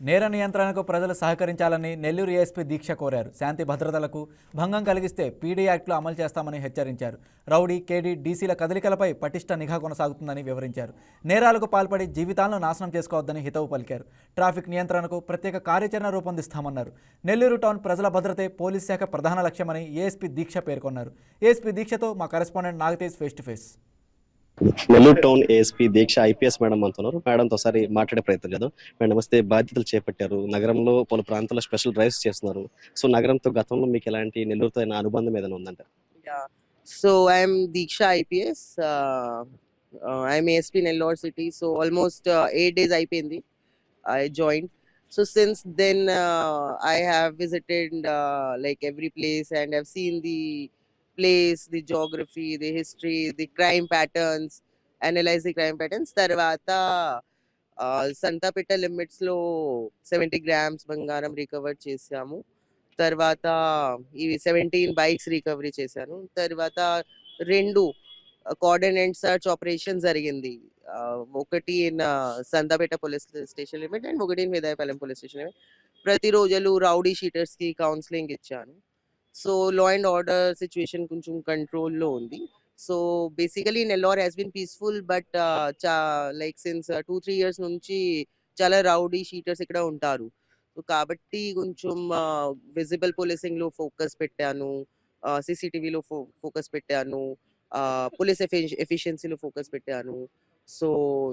నేర నియంత్రణకు ప్రజలు సహకరించాలని నెల్లూరు ఏఎస్పీ దీక్ష కోరారు. శాంతి భద్రతలకు భంగం కలిగిస్తే పీడీ యాక్ట్లో అమలు చేస్తామని హెచ్చరించారు. రౌడీ, కేడీ, డీసీల కదలికలపై పటిష్ట నిఘా కొనసాగుతుందని వివరించారు. నేరాలకు పాల్పడి జీవితాలను నాశనం చేసుకోవద్దని హితవు పలికారు. ట్రాఫిక్ నియంత్రణకు ప్రత్యేక కార్యాచరణ రూపొందిస్తామన్నారు. నెల్లూరు టౌన్ ప్రజల భద్రతే పోలీస్ శాఖ ప్రధాన లక్ష్యమని ఏఎస్పీ దీక్ష పేర్కొన్నారు. ఏఎస్పీ దీక్షతో మా correspondent Nagatej face to face. Nellore town ASP Deeksha IPS madam అంటున్నారు. మేడంతో ఒకసారి మాట్లాడే ప్రయత్నం చేద్దాం. మేడం నమస్తే. బాధ్యతలు చేపట్టారు, నగరంలో పలు ప్రాంతాల్లో స్పెషల్ డ్రైవ్స్ చేస్తున్నారు. సో నగరంతో గతంలో మీకు ఎలాంటి నెల్లూరుతో అయిన అనుబంధం ఏదైనా ఉందంట? So I'm Diksha IPS. I'm ASP Nellore City. So almost 8 days I joined. So since then I have visited like every place and I've seen the place, the geography, the history, the crime patterns, analyze the crime patterns. Tarvata Santapeta limits lo 70 grams బంగారం recover చేసాము. తర్వాత ఇవి 17 bikes recovery చేశాను. తర్వాత 2 coordinate search operation జరిగింది. ఒకటి Santhapeta police station limit and ఒకటి Vedayapalem police station limit. ప్రతిరోజు రౌడీ షీటర్స్ కి కౌన్సిలింగ్ ఇచ్చాను. So law and order situation కొంచెం కంట్రోల్లో ఉంది. So basically Nellore has been peaceful but like since 2-3 years నుంచి చాలా రౌడీ షీటర్స్ ఇక్కడ ఉంటారు. సో కాబట్టి కొంచెం విజిబుల్ పోలీసింగ్ లో ఫోకస్ పెట్టాను, సీసీటీవీలో ఫోకస్ పెట్టాను, పోలీస్ ఎఫిషియన్సీలో ఫోకస్ పెట్టాను. So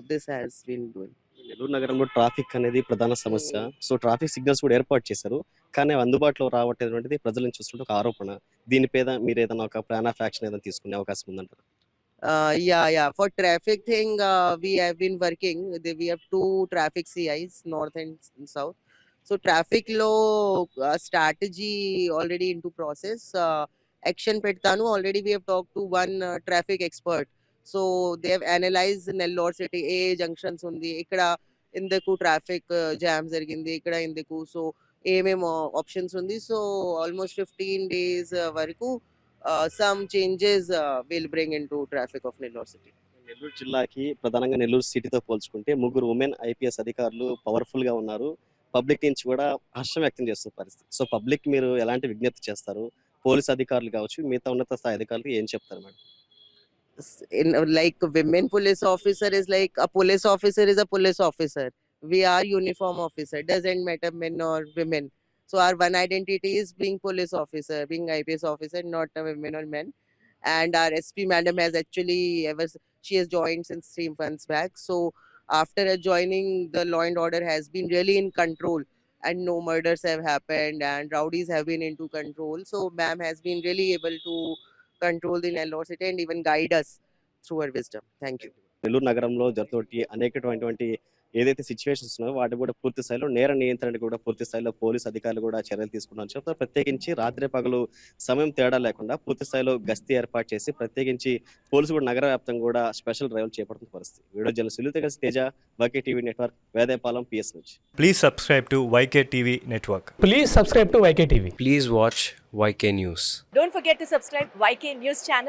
this has been doing. Nellore నగరంలో ట్రాఫిక్ అనేది ప్రధాన సమస్య. సో ట్రాఫిక్ సిగ్నల్స్ కూడా ఏర్పాటు చేశారు, కానీ అవి అందుబాటులో రావట్లేటువంటిది ప్రజల నుంచి వస్తున్న ఒక ఆరోపణ. దీనిపైన మీరు ఏదైనా ఒక ప్లాన్ ఆఫ్ యాక్షన్ ఏదైనా తీసుకునే అవకాశం ఉందంటారు? Yeah. For traffic thing, we have been working. We have 2 traffic CIs, north and south. So traffic law strategy already into process. Action pettanu. Already we have talked to one traffic expert. So they have analyzed Nellore city A junctions ఉంది, ఇక్కడ ఇందుకు traffic jam జరిగింది, ఇక్కడ ఇందుకు so ఏమేమో options ఉంది. So almost 15 days వరకు some changes will bring in to Tropic of Nellore city. Nellore జిల్లాకి ప్రధానంగా నెల్లూరు సిటీతో పోల్చుకుంటే 3 ఉమెన్ ఐపీఎస్ అధికారులు పవర్ఫుల్ గా ఉన్నారు. పబ్లిక్ నుంచి కూడా హర్షం వ్యక్తం చేస్తున్న పరిస్థితి. సో పబ్లిక్ మీరు ఎలాంటి విజ్ఞప్తి చేస్తారు? పోలీస్ అధికారులు కావచ్చు, మిగతా ఉన్నత స్థాయి అధికారులు ఏం చెప్తారు madam? Like women police officer is like a police officer is a police officer. We are uniform officer, doesn't matter men or women. So our one identity is being police officer, being IPS officer, not a women or men. And our SP madam has actually she has joined since 3 months back. So after joining, the law and order has been really in control and no murders have happened and rowdies have been into control. So ma'am has been really able to control the Nellore city and even guide us through her wisdom. Thank you. Nellore నగరంలో జరుగుతున్న అనేకటువంటి ఏదైతే situations ఉన్నాయో వాటి కూడా పూర్తి స్థాయిలో నేర నియంత్రణ కూడా పూర్తి స్థాయిలో పోలీస్ అధికారులు కూడా చర్యలు తీసుకున్నారు చెప్తారు. ప్రత్యేకించి రాత్రి పగలు సమయం తేడా లేకుండా పూర్తి స్థాయిలో గస్తీ ఏర్పాటు చేసి ప్రత్యేకించి పోలీసు కూడా నగర వ్యాప్తంగా కూడా స్పెషల్ డ్రైవ్లు చేపడుతున్న పరిస్థితి. వీడియో జర్నలిస్ట్ సునీత కలిసి Teja, YK TV network, Vedayapalem, PS నుంచి. Please subscribe to YK TV Network. Please subscribe to YK TV. Please watch YK News. Don't forget to subscribe YK News channel